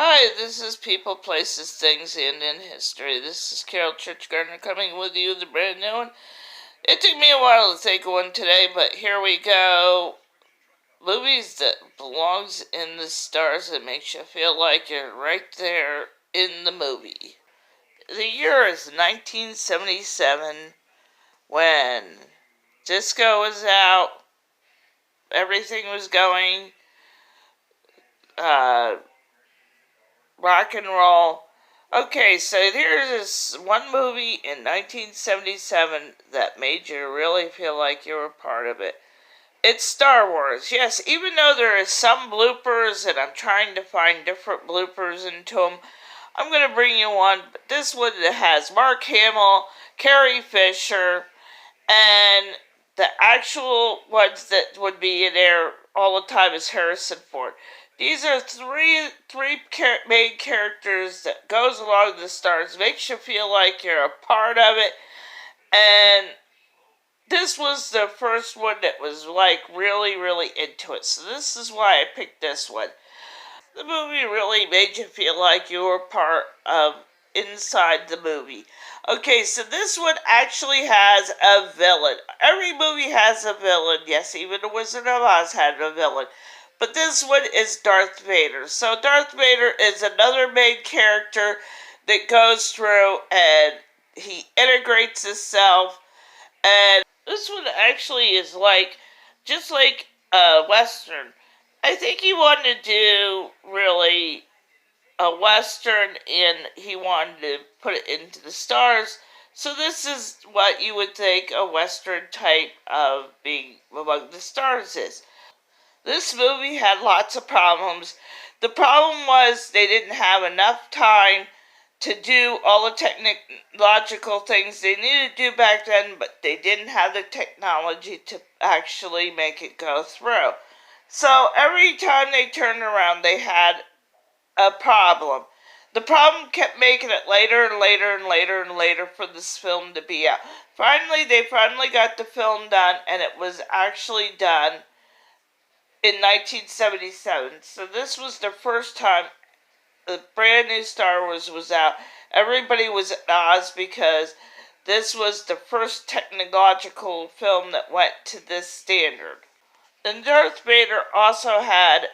Hi, this is People, Places, Things, and in History. This is Carol Churchgardner coming with you, the brand new one. It took me a while to think of one today, but here we go. Movies that belongs in the stars that makes you feel like you're right there in the movie. The year is 1977 when disco was out, everything was going, uh, rock and roll. Okay, so there's one movie in 1977 that made you really feel like you were part of it. It's Star Wars. Yes, even though there is some bloopers and I'm trying to find different bloopers into them, I'm going to bring you one. But this one has Mark Hamill, Carrie Fisher, and the actual ones that would be in there all the time is Harrison Ford. These are three main characters that goes along the stars, makes you feel like you're a part of it, and this was the first one that was like really, really into it. So this is why I picked this one. The movie really made you feel like you were part of inside the movie. Okay, so this one actually has a villain. Every movie has a villain. Yes, even The Wizard of Oz had a villain. But this one is Darth Vader. So Darth Vader is another main character that goes through and he integrates himself. And this one actually is like, just like a Western. I think he wanted to do really a Western and he wanted to put it into the stars. So this is what you would think a Western type of being among the stars is. This movie had lots of problems. The problem was they didn't have enough time to do all the technological things they needed to do back then, but they didn't have the technology to actually make it go through. So every time they turned around, they had a problem. The problem kept making it later and later and later and later for this film to be out. They finally got the film done, and it was actually done in 1977. So this was the first time the brand new Star Wars was out. Everybody was at Oz because this was the first technological film that went to this standard. And Darth Vader also had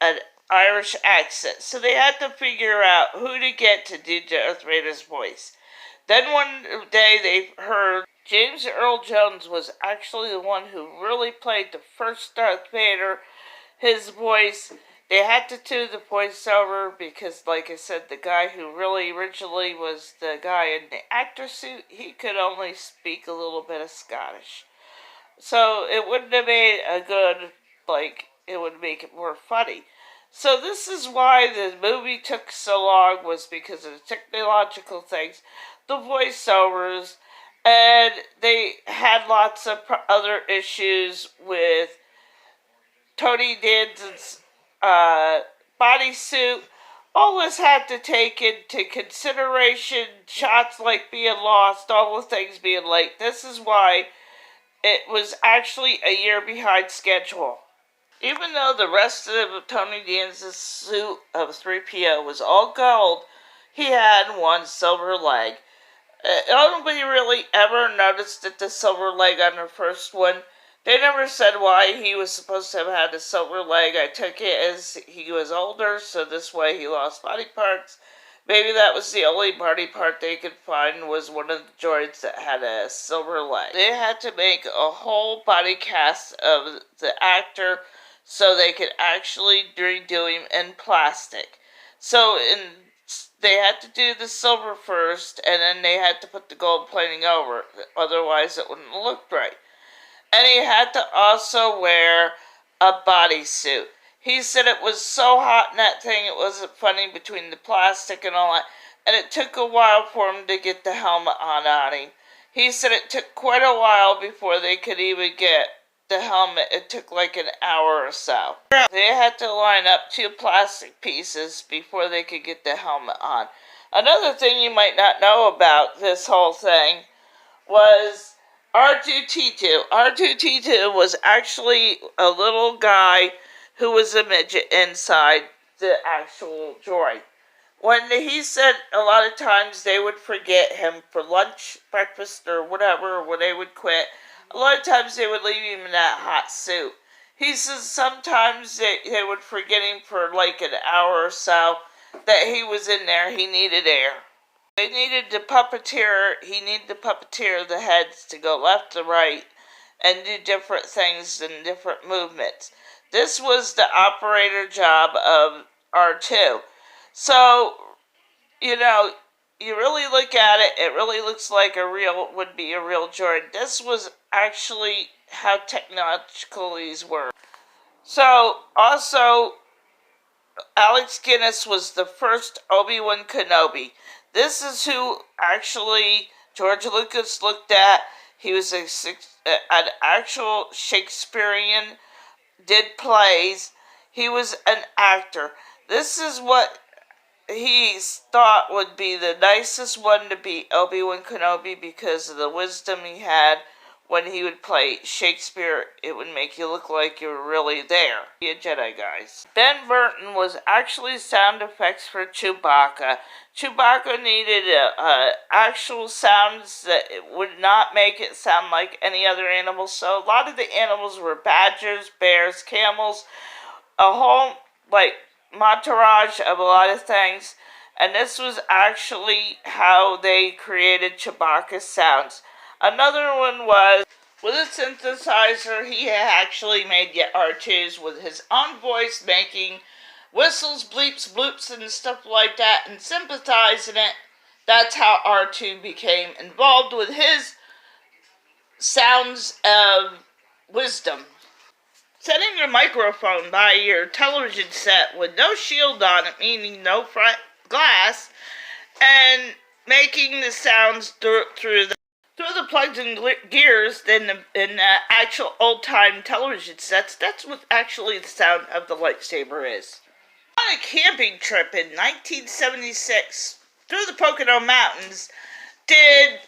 an Irish accent, so they had to figure out who to get to do Darth Vader's voice. Then one day they heard James Earl Jones was actually the one who really played the first Darth Vader. His voice, they had to do the voiceover because, like I said, the guy who really originally was the guy in the actor suit, he could only speak a little bit of Scottish. So it wouldn't have made a good, it would make it more funny. So this is why the movie took so long, was because of the technological things, the voiceovers, and they had lots of other issues with Tony Danza's bodysuit. All this had to take into consideration shots like being lost, all the things being late. This is why it was actually a year behind schedule. Even though the rest of Tony Danza's suit of 3PO was all gold, he had one silver leg. Nobody really ever noticed that the silver leg on the first one. They never said why he was supposed to have had a silver leg. I took it as he was older, so this way he lost body parts. Maybe that was the only body part they could find, was one of the droids that had a silver leg. They had to make a whole body cast of the actor so they could actually redo him in plastic. They had to do the silver first, and then they had to put the gold plating over it. Otherwise, it wouldn't look right. And he had to also wear a bodysuit. He said it was so hot in that thing, it wasn't funny between the plastic and all that. And it took a while for him to get the helmet on him. He said it took quite a while before they could even get the helmet. It took like an hour or so. They had to line up two plastic pieces before they could get the helmet on. Another thing you might not know about this whole thing was R2-D2. R2-D2 was actually a little guy who was a midget inside the actual droid. when he said a lot of times they would forget him for lunch, breakfast, or whatever, when they would quit, a lot of times they would leave him in that hot soup. He says sometimes they would forget him for like an hour or so, that he was in there, he needed air. They needed the puppeteer, he needed the puppeteer the heads to go left to right and do different things and different movements. This was the operator job of R2. So, you know, you really look at it, it really looks like would be a real droid. This was actually how technological these were. So, also, Alex Guinness was the first Obi-Wan Kenobi. This is who actually George Lucas looked at. He was an actual Shakespearean, did plays. He was an actor. This is what he thought would be the nicest one to be Obi-Wan Kenobi because of the wisdom he had when he would play Shakespeare. It would make you look like you were really there. Be a Jedi, guys. Ben Burton was actually sound effects for Chewbacca. Chewbacca needed actual sounds that would not make it sound like any other animal. So a lot of the animals were badgers, bears, camels, a whole entourage of a lot of things, and this was actually how they created Chewbacca's sounds. Another one was with a synthesizer. He actually made R2s with his own voice, making whistles, bleeps, bloops, and stuff like that, and sympathizing it. That's how R2 became involved with his sounds of wisdom. Setting your microphone by your television set with no shield on it, meaning no front glass, and making the sounds through the plugs and gears in the actual old-time television sets. That's what actually the sound of the lightsaber is. On a camping trip in 1976 through the Pocono Mountains, did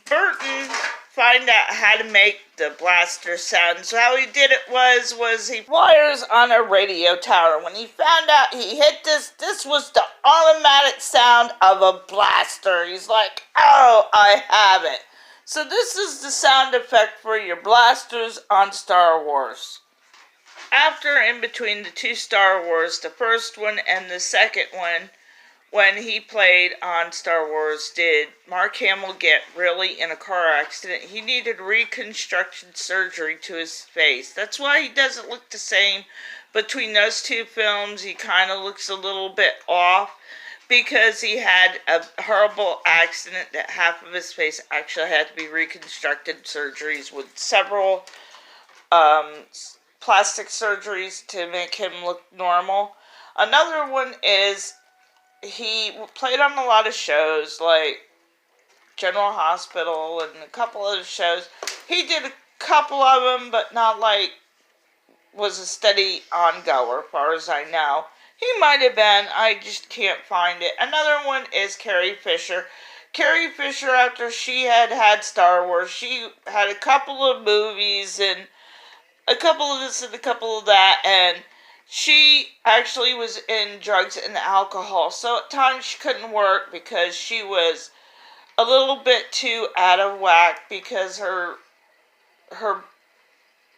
Burton find out how to make the blaster sound. So how he did it was he wires on a radio tower. When he found out he hit this was the automatic sound of a blaster. He's like, oh, I have it. So this is the sound effect for your blasters on Star Wars. After, in between the two Star Wars, the first one and the second one, when he played on Star Wars, did Mark Hamill get really in a car accident? He needed reconstruction surgery to his face. That's why he doesn't look the same between those two films. He kind of looks a little bit off because he had a horrible accident that half of his face actually had to be reconstructed surgeries with several plastic surgeries to make him look normal. Another one is he played on a lot of shows like General Hospital and a couple other shows. He did a couple of them, but not like was a steady ongoer, as far as I know. He might have been, I just can't find it. Another one is Carrie Fisher. Carrie Fisher, after she had Star Wars, she had a couple of movies and a couple of this and a couple of that, and she actually was in drugs and alcohol, so at times she couldn't work because she was a little bit too out of whack because her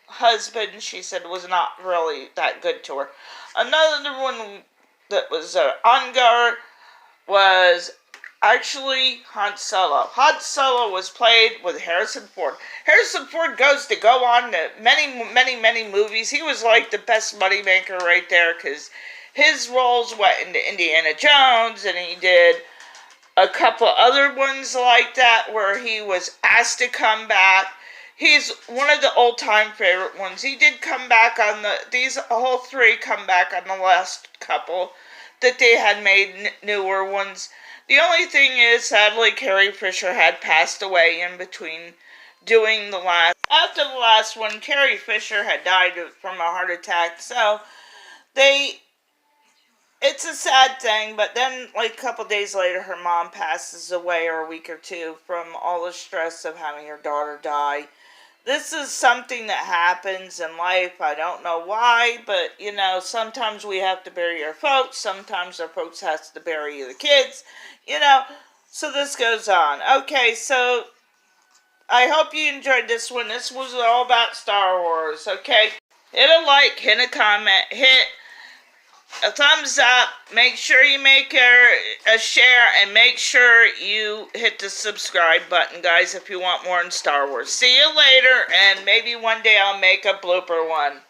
husband, she said, was not really that good to her. Another one that was ongoer was actually Han Solo. Han Solo was played with Harrison Ford. Harrison Ford goes to go on to many movies. He was like the best moneymaker right there because his roles went into Indiana Jones, and he did a couple other ones like that where he was asked to come back. He's one of the old-time favorite ones. He did come back on these whole three come back on the last couple that they had made newer ones. The only thing is, sadly, Carrie Fisher had passed away in between doing the last. After the last one, Carrie Fisher had died from a heart attack, so it's a sad thing, but then, like, a couple days later, her mom passes away, or a week or two, from all the stress of having her daughter die. This is something that happens in life. I don't know why, but sometimes we have to bury our folks. Sometimes our folks has to bury the kids. You know, so this goes on. Okay, so I hope you enjoyed this one. This was all about Star Wars. Okay, hit a like, hit a comment, hit a thumbs up. Make sure you make a share, and make sure you hit the subscribe button, guys, if you want more in Star Wars. See you later, and maybe one day I'll make a blooper one.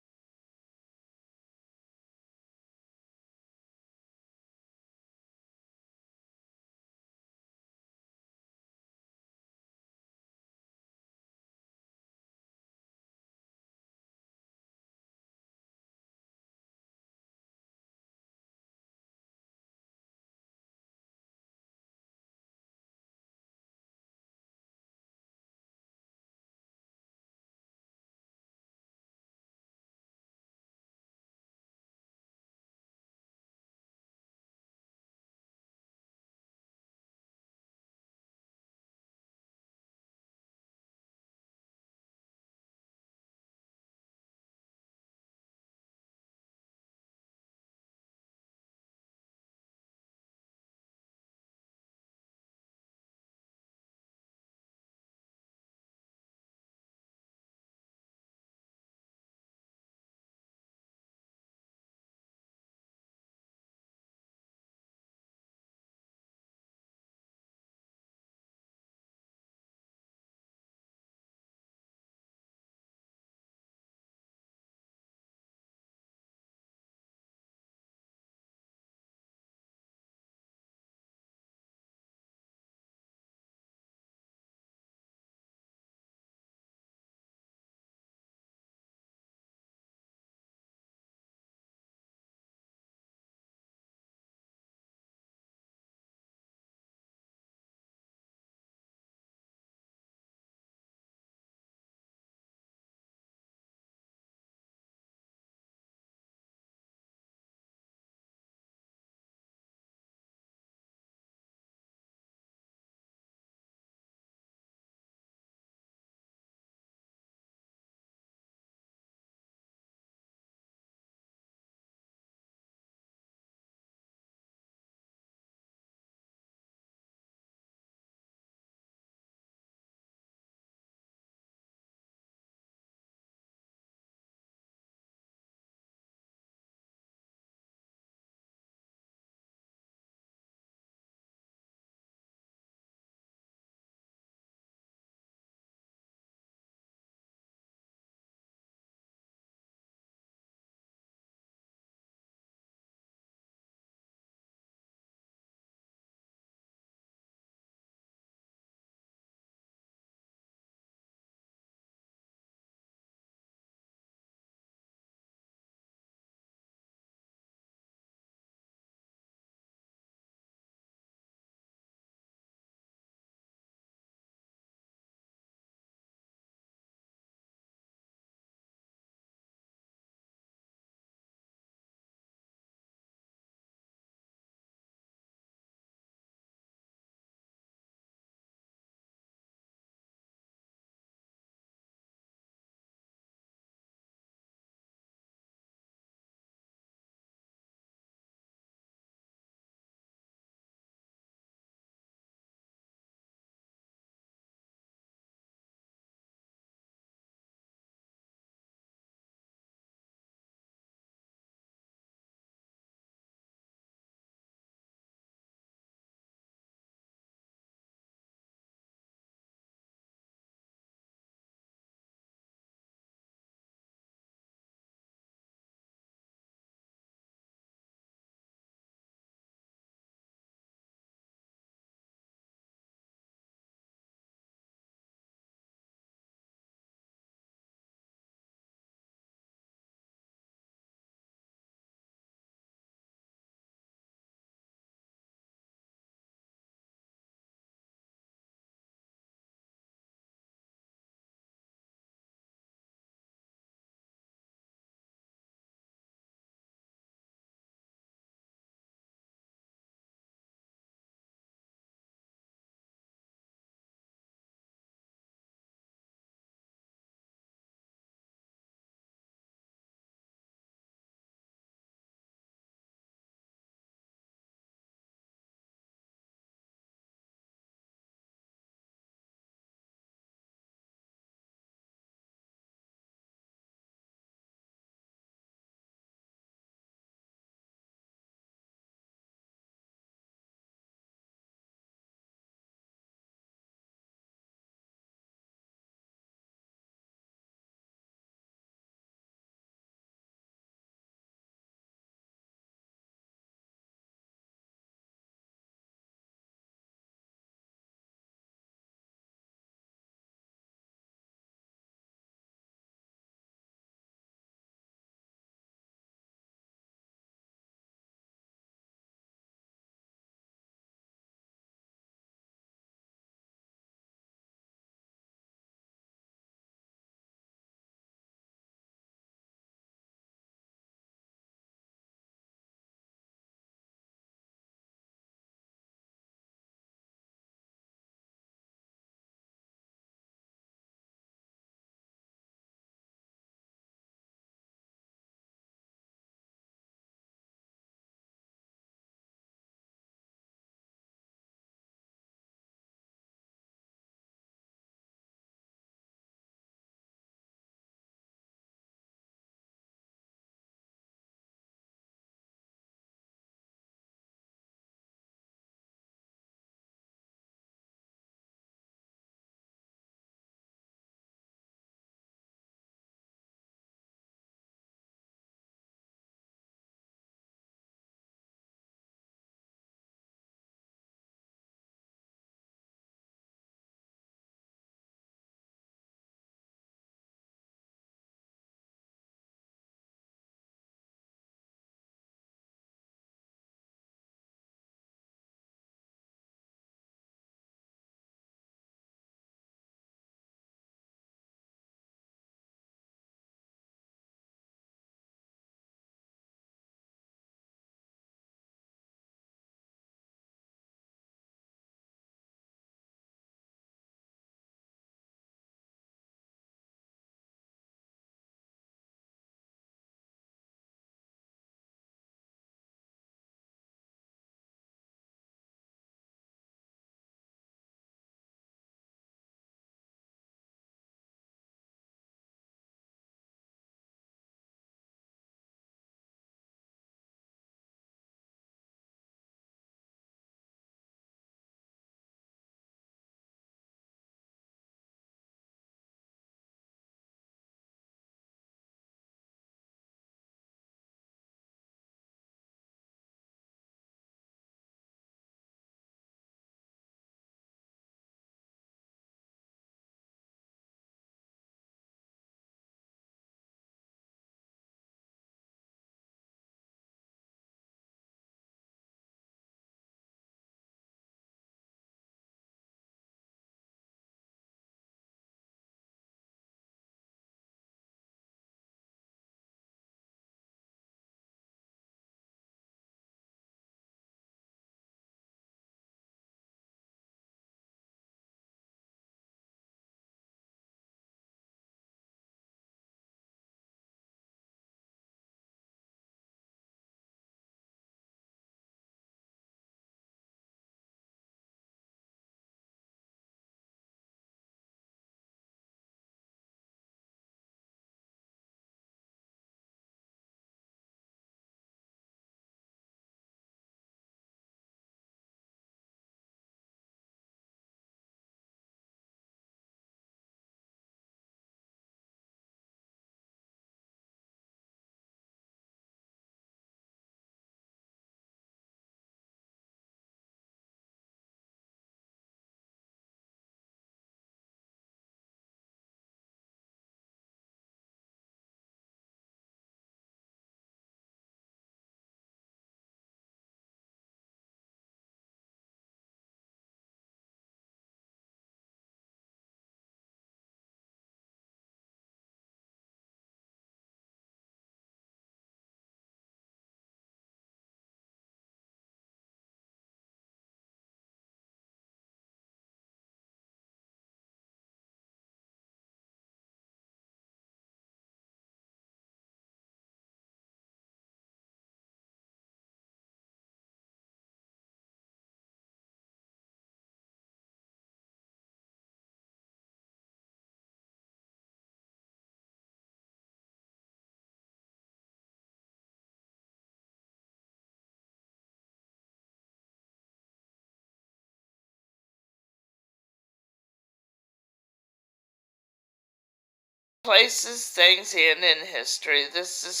places things in history. This is